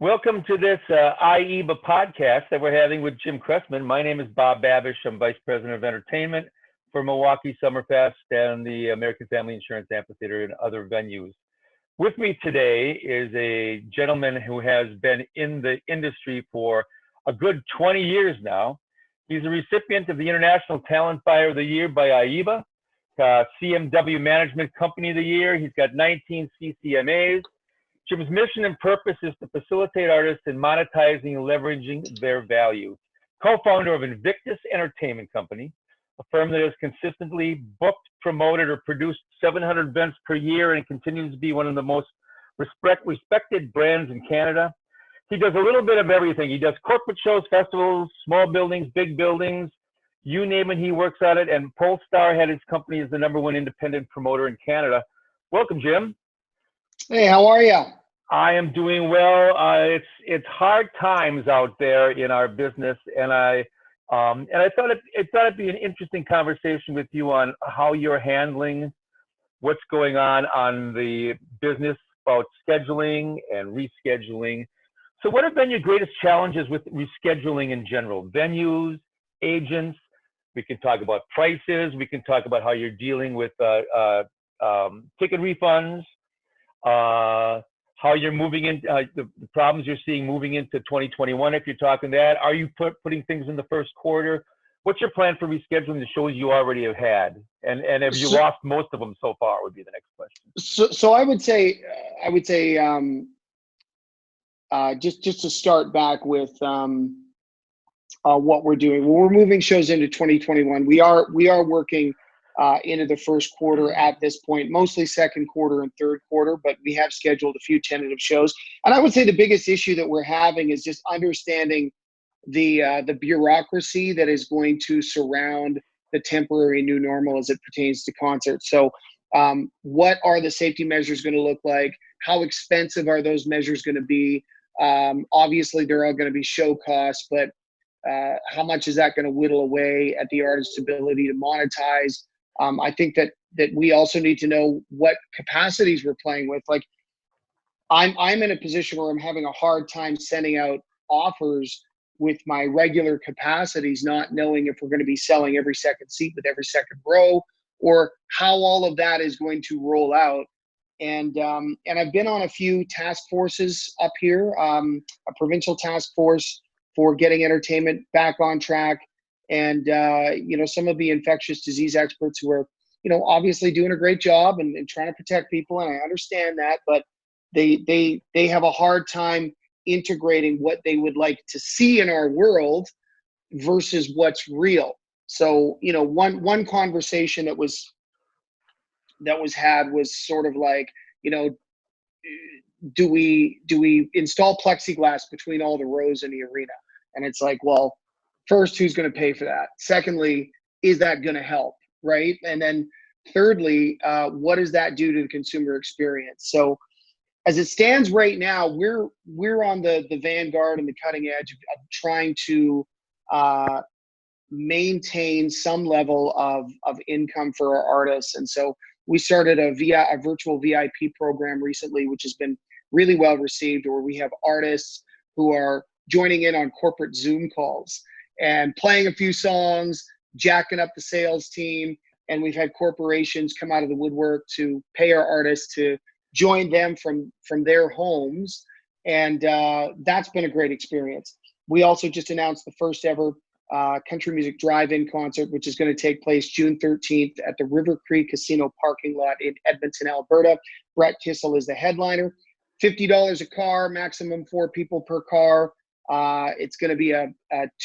Welcome to this IEBA podcast that we're having with Jim Cressman. My name is Bob Babish. I'm Vice President of Entertainment for Milwaukee Summerfest and the American Family Insurance Amphitheater and other venues. With me today is a gentleman who has been in the industry for a good 20 years now. He's a recipient of the International Talent Buyer of the Year by IEBA, CMW Management Company of the Year. He's got 19 CCMAs. Jim's mission and purpose is to facilitate artists in monetizing and leveraging their value. Co-founder of Invictus Entertainment Company, a firm that has consistently booked, promoted, or produced 700 events per year and continues to be one of the most respected brands in Canada. He does a little bit of everything. He does corporate shows, festivals, small buildings, big buildings, you name it, he works on it. And Polestar had his company as the #1 independent promoter in Canada. Welcome, Jim. Hey, how are you? I am doing well. It's hard times out there in our business, and I thought it'd be an interesting conversation with you on how you're handling what's going on the business about scheduling and rescheduling. So, what have been your greatest challenges with rescheduling in general? Venues, agents. We can talk about prices. We can talk about how you're dealing with ticket refunds. How you're moving in, the problems you're seeing moving into 2021, if you're talking that. Are you putting things in the first quarter? What's your plan for rescheduling the shows you already have had? And have you lost most of them so far would be the next question. So I would say, just to start back with what we're doing. When we're moving shows into 2021, we are working into the first quarter at this point, mostly second quarter and third quarter, but we have scheduled a few tentative shows. And I would say the biggest issue that we're having is just understanding the bureaucracy that is going to surround the temporary new normal as it pertains to concerts. So what are the safety measures going to look like? How expensive are those measures going to be? Obviously, they're all going to be show costs, but how much is that going to whittle away at the artist's ability to monetize? I think that we also need to know what capacities we're playing with. Like, I'm in a position where I'm having a hard time sending out offers with my regular capacities, not knowing if we're going to be selling every second seat with every second row, or how all of that is going to roll out. And I've been on a few task forces up here, a provincial task force for getting entertainment back on track. And, some of the infectious disease experts who are, obviously doing a great job and trying to protect people. And I understand that, but they have a hard time integrating what they would like to see in our world versus what's real. So, one conversation that was had was sort of like, do we install plexiglass between all the rows in the arena? And it's like, well, first, who's going to pay for that? Secondly, is that going to help, right? And then thirdly, what does that do to the consumer experience? So as it stands right now, we're on the vanguard and the cutting edge of trying to maintain some level of income for our artists. And so we started a virtual VIP program recently, which has been really well received, where we have artists who are joining in on corporate Zoom calls and playing a few songs, jacking up the sales team. And we've had corporations come out of the woodwork to pay our artists to join them from their homes. And that's been a great experience. We also just announced the first ever country music drive-in concert, which is going to take place June 13th at the River Creek Casino parking lot in Edmonton, Alberta. Brett Kissel is the headliner. $50 a car, maximum 4 people per car. It's going to be a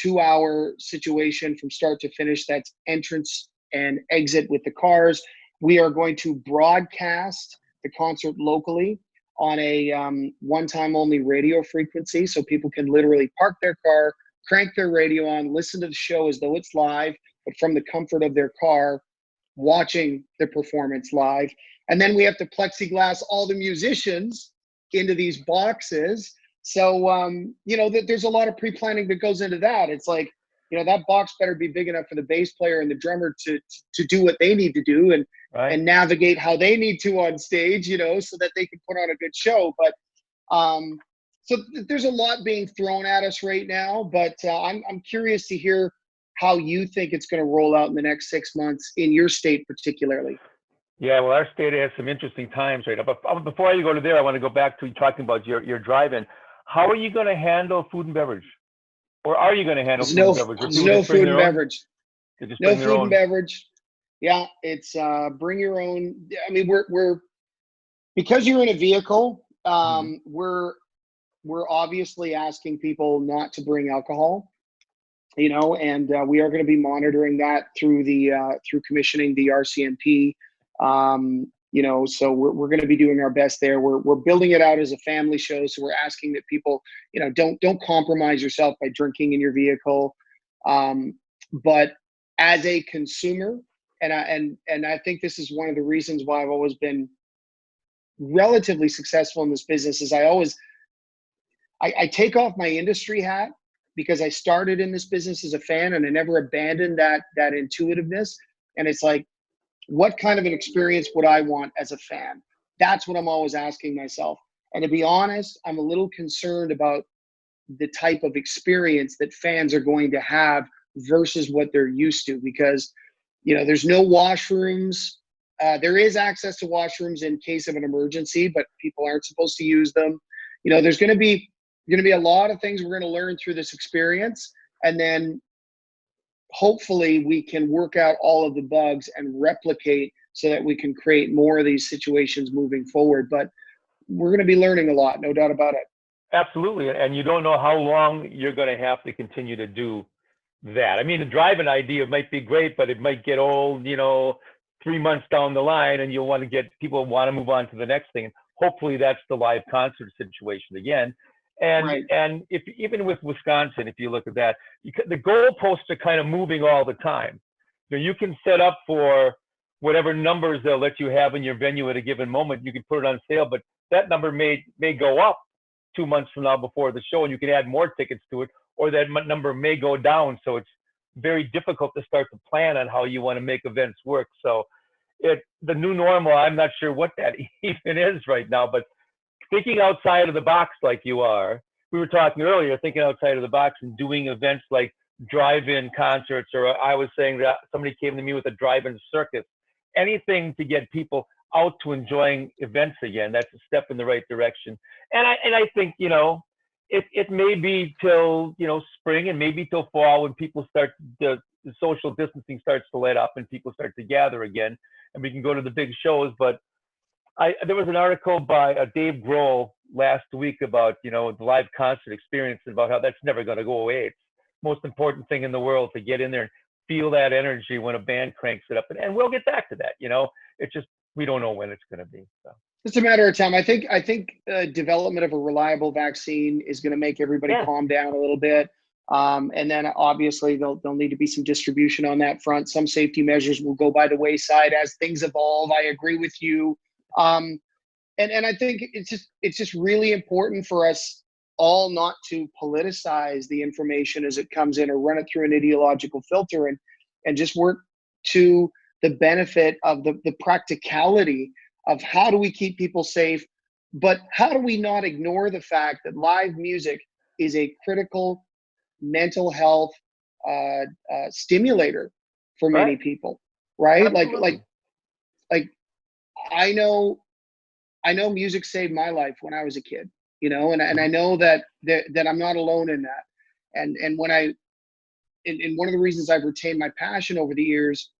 2-hour situation from start to finish. That's entrance and exit with the cars. We are going to broadcast the concert locally on a one-time only radio frequency, so people can literally park their car, crank their radio on, listen to the show as though it's live, but from the comfort of their car, watching the performance live. And then we have to plexiglass all the musicians into these boxes. So, there's a lot of pre-planning that goes into that. It's like, that box better be big enough for the bass player and the drummer to do what they need to do and navigate how they need to on stage, so that they can put on a good show. But there's a lot being thrown at us right now, but I'm curious to hear how you think it's going to roll out in the next 6 months in your state particularly. Yeah, well, our state has some interesting times right now. But before I go to there, I want to go back to talking about your drive-in. How are you going to handle food and beverage? Or are you going to handle food and beverage? Or There's people no just bring food and their own? beverage. They just No bring their food and own. beverage. Yeah, it's bring your own. I mean, we're because you're in a vehicle. We're obviously asking people not to bring alcohol, and we are going to be monitoring that through through commissioning the RCMP. So we're going to be doing our best there. We're building it out as a family show, so we're asking that people, don't compromise yourself by drinking in your vehicle. But as a consumer, and I think this is one of the reasons why I've always been relatively successful in this business, is I take off my industry hat because I started in this business as a fan and I never abandoned that intuitiveness. And it's like, what kind of an experience would I want as a fan? That's what I'm always asking myself. And to be honest, I'm a little concerned about the type of experience that fans are going to have versus what they're used to, because, there's no washrooms. There is access to washrooms in case of an emergency, but people aren't supposed to use them. There's going to be a lot of things we're going to learn through this experience, and then hopefully we can work out all of the bugs and replicate so that we can create more of these situations moving forward. But we're going to be learning a lot, no doubt about it. Absolutely. And you don't know how long you're going to have to continue to do that. I mean, the drive-in idea might be great, but it might get old, 3 months down the line, and people want to move on to the next thing. Hopefully that's the live concert situation again. And Right. and if even with Wisconsin, if you look at that, the goalposts are kind of moving all the time. You can set up for whatever numbers they'll let you have in your venue at a given moment. You can put it on sale, but that number may go up 2 months from now before the show, and you can add more tickets to it, or that number may go down. So it's very difficult to start to plan on how you want to make events work. So the new normal, I'm not sure what that even is right now, but thinking outside of the box like you are, we were talking earlier, thinking outside of the box and doing events like drive-in concerts, or I was saying that somebody came to me with a drive-in circus, anything to get people out to enjoying events again. That's a step in the right direction. And I think, it may be till, spring and maybe till fall when people start, the social distancing starts to let up and people start to gather again, and we can go to the big shows. But there was an article by Dave Grohl last week about, the live concert experience, and about how that's never going to go away. It's the most important thing in the world to get in there and feel that energy when a band cranks it up. And we'll get back to that. It's just, we don't know when it's going to be. So. It's a matter of time. I think development of a reliable vaccine is going to make everybody calm down a little bit. And then obviously there'll need to be some distribution on that front. Some safety measures will go by the wayside as things evolve. I agree with you. And I think it's just really important for us all not to politicize the information as it comes in, or run it through an ideological filter, and just work to the benefit of the practicality of how do we keep people safe, but how do we not ignore the fact that live music is a critical mental health stimulator for many people, right? Absolutely. Like I know music saved my life when I was a kid, and I know that I'm not alone in that. And when and one of the reasons I've retained my passion over the years,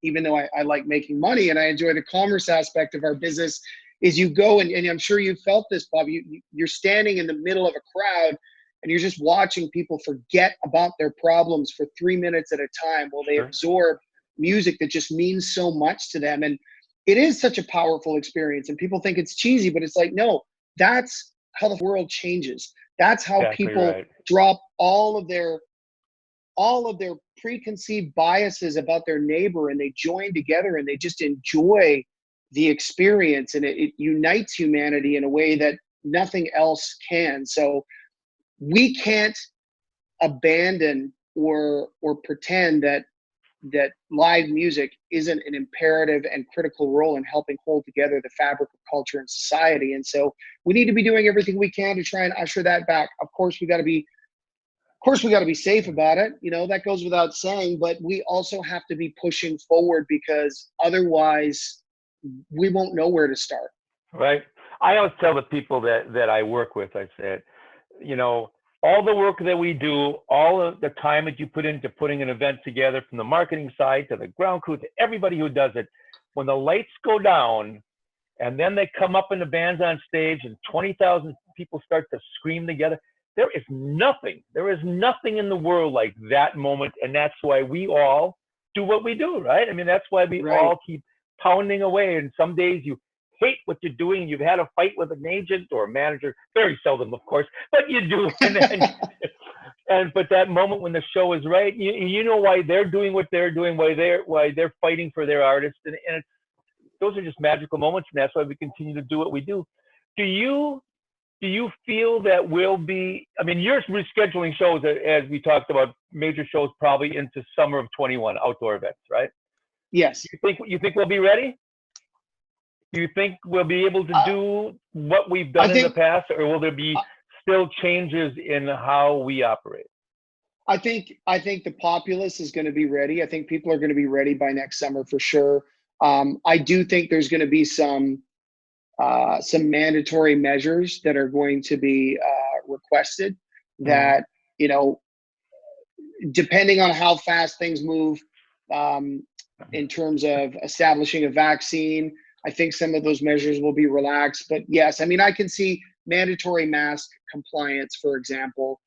even though I like making money and I enjoy the commerce aspect of our business, is you go and I'm sure you felt this, Bob, you're standing in the middle of a crowd and you're just watching people forget about their problems for 3 minutes at a time while they absorb music that just means so much to them. And it is such a powerful experience, and people think it's cheesy, but it's like, no, that's how the world changes. That's how people drop all of their preconceived biases about their neighbor, and they join together and they just enjoy the experience, and it unites humanity in a way that nothing else can. So we can't abandon or pretend that that live music isn't an imperative and critical role in helping hold together the fabric of culture and society. And so we need to be doing everything we can to try and usher that back. Of course, we got to be safe about it. That goes without saying, but we also have to be pushing forward, because otherwise we won't know where to start. Right. I always tell the people that I work with, I said, all the work that we do, all of the time that you put into putting an event together, from the marketing side to the ground crew to everybody who does it, when the lights go down and then they come up and the band's on stage and 20,000 people start to scream together, there is nothing in the world like that moment. And that's why we all do what we do, right? I mean, that's why we all keep pounding away. And some days you hate what you're doing. You've had a fight with an agent or a manager, very seldom, of course, but you do. But that moment when the show is right, you know why they're doing what they're doing, why they're fighting for their artists, and those are just magical moments, and that's why we continue to do what we do. Do you feel that we'll be? I mean, you're rescheduling shows, as we talked about, major shows probably into summer of 21, outdoor events, right? Yes. You think we'll be ready? Do you think we'll be able to do what we've done in the past, or will there be still changes in how we operate? I think the populace is going to be ready. I think people are going to be ready by next summer for sure. I do think there's going to be some mandatory measures that are going to be requested that, depending on how fast things move in terms of establishing a vaccine, I think some of those measures will be relaxed. But yes, I mean, I can see mandatory mask compliance, for example,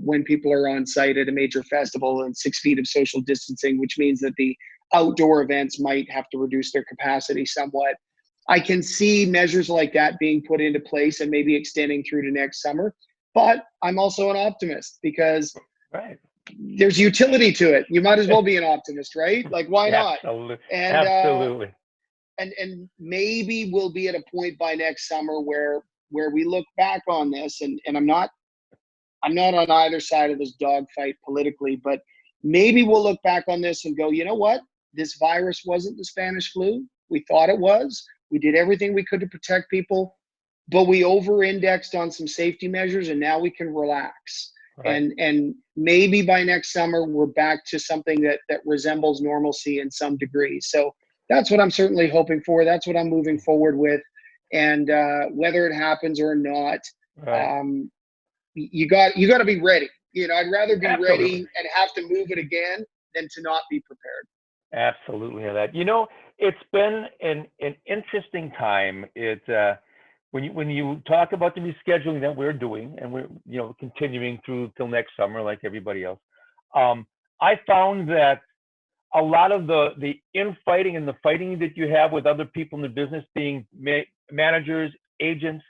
when people are on site at a major festival, and 6 feet of social distancing, which means that the outdoor events might have to reduce their capacity somewhat. I can see measures like that being put into place and maybe extending through to next summer. But I'm also an optimist, because there's utility to it. You might as well be an optimist, right? Like, why not? And, absolutely. And maybe we'll be at a point by next summer where we look back on this, and I'm not on either side of this dogfight politically, but maybe we'll look back on this and go, you know what? This virus wasn't the Spanish flu. We thought it was. We did everything we could to protect people, but we over-indexed on some safety measures, and now we can relax. Right. And maybe by next summer, we're back to something that resembles normalcy in some degree. So that's what I'm certainly hoping for. That's what I'm moving forward with. And whether it happens or not, you got to be ready. I'd rather be ready and have to move it again than to not be prepared. Absolutely. It's been an interesting time. When you talk about the rescheduling that we're doing, and we're continuing through till next summer like everybody else, I found that a lot of the infighting and the fighting that you have with other people in the business, being managers, agents,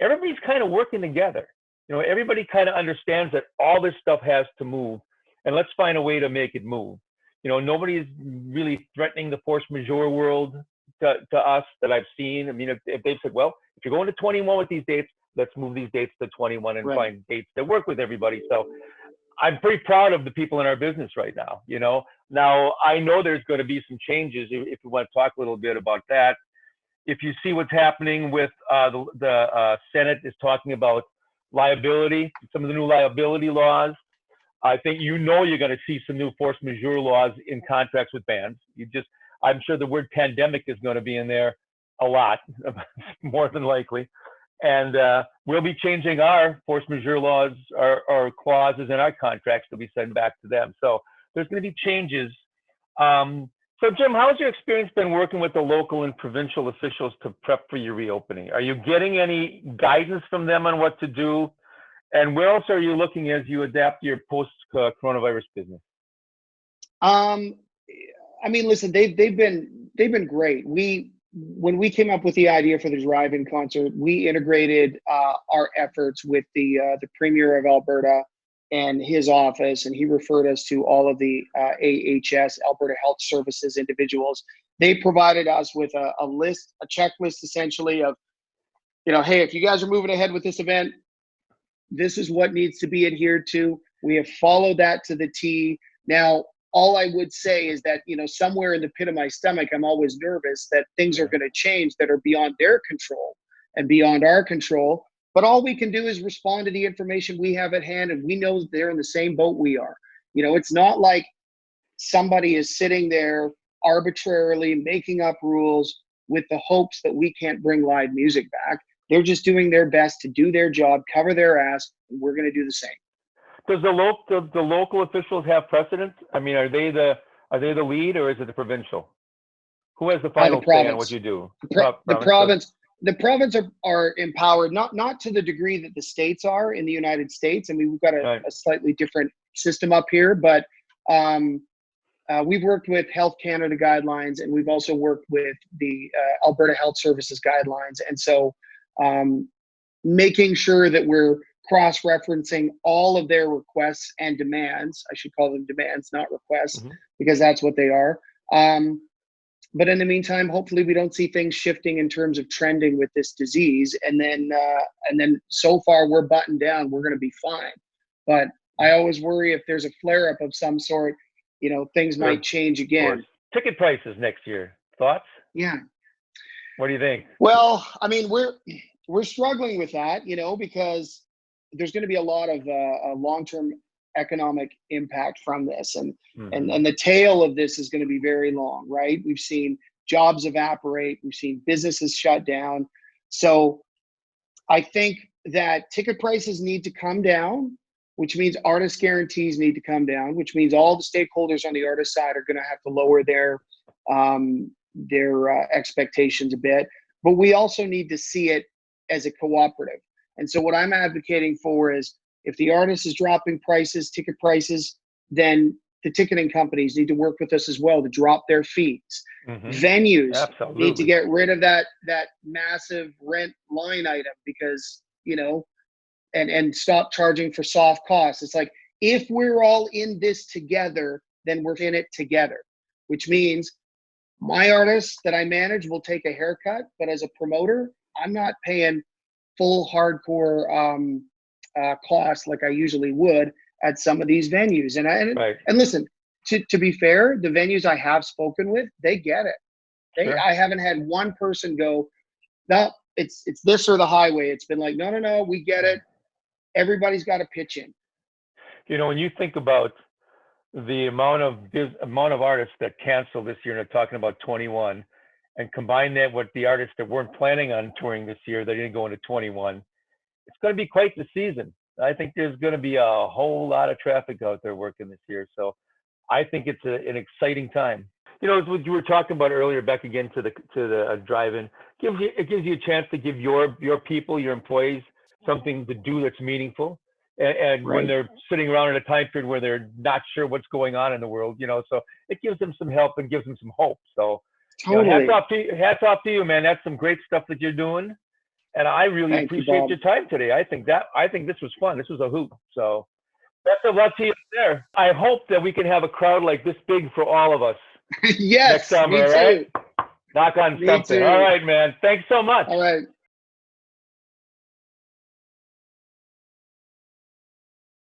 everybody's kind of working together. Everybody kind of understands that all this stuff has to move, and let's find a way to make it move. Nobody's really threatening the force majeure world to us that I've seen. I mean, if they've said, well, if you're going to 21 with these dates, let's move these dates to 21 and find dates that work with everybody. So I'm pretty proud of the people in our business right now. Now I know there's going to be some changes. If you want to talk a little bit about that, if you see what's happening with the Senate is talking about liability, some of the new liability laws. I think you're going to see some new force majeure laws in contracts with bands. I'm sure the word pandemic is going to be in there a lot, more than likely. And we'll be changing our force majeure laws or clauses in our contracts that we send back to them. So there's going to be changes. So Jim, how's your experience been working with the local and provincial officials to prep for your reopening? Are you getting any guidance from them on what to do? And where else are you looking as you adapt your post-coronavirus business? I mean, listen, they've been great. When we came up with the idea for the drive-in concert, we integrated our efforts with the Premier of Alberta and his office, and he referred us to all of the AHS, Alberta Health Services individuals. They provided us with a checklist essentially of, hey, if you guys are moving ahead with this event, this is what needs to be adhered to. We have followed that to the T. Now, all I would say is that, somewhere in the pit of my stomach, I'm always nervous that things are going to change that are beyond their control and beyond our control. But all we can do is respond to the information we have at hand, and we know that they're in the same boat we are. It's not like somebody is sitting there arbitrarily making up rules with the hopes that we can't bring live music back. They're just doing their best to do their job, cover their ass, and we're going to do the same. Does the local officials have precedence? I mean, are they the lead, or is it the provincial? Who has the final say on what you do? The province are empowered, not to the degree that the states are in the United States. I mean, we've got a slightly different system up here, but we've worked with Health Canada guidelines, and we've also worked with the Alberta Health Services guidelines. And so making sure that we're cross-referencing all of their requests and demands. I should call them demands, not requests, because that's what they are. But in the meantime, hopefully we don't see things shifting in terms of trending with this disease. And then so far we're buttoned down. We're going to be fine. But I always worry if there's a flare-up of some sort, things might change again. Ticket prices next year. Thoughts? Yeah. What do you think? Well, I mean, we're struggling with that, because there's going to be a lot of long-term economic impact from this, and the tail of this is going to be very long, right? We've seen jobs evaporate, we've seen businesses shut down. So I think that ticket prices need to come down, which means artist guarantees need to come down, which means all the stakeholders on the artist side are going to have to lower their expectations a bit. But we also need to see it as a cooperative. And so what I'm advocating for is, if the artist is dropping ticket prices, then the ticketing companies need to work with us as well to drop their fees. Venues need to get rid of that massive rent line item, because, and stop charging for soft costs. It's like, if we're all in this together, then we're in it together, which means my artists that I manage will take a haircut, but as a promoter, I'm not paying full hardcore costs like I usually would at some of these venues. And listen, to be fair, the venues I have spoken with, they get it. I haven't had one person go, no, it's this or the highway. It's been like, no, we get it. Everybody's got to pitch in. When you think about the amount of artists that cancel this year, and they're talking about 21, and combine that with the artists that weren't planning on touring this year, they didn't go into 21. It's going to be quite the season. I think there's going to be a whole lot of traffic out there working this year. So I think it's an exciting time. As what you were talking about earlier, back again to the drive-in, it gives you a chance to give your people, your employees, something to do that's meaningful. And when they're sitting around in a time period where they're not sure what's going on in the world, so it gives them some help and gives them some hope. So totally. Hats off to you, man. That's some great stuff that you're doing. And I really appreciate your time today. I think this was fun. This was a hoot. So best of luck to you there. I hope that we can have a crowd like this big for all of us. Yes, next summer, me too. Right? Knock on something. All right, man. Thanks so much. All right.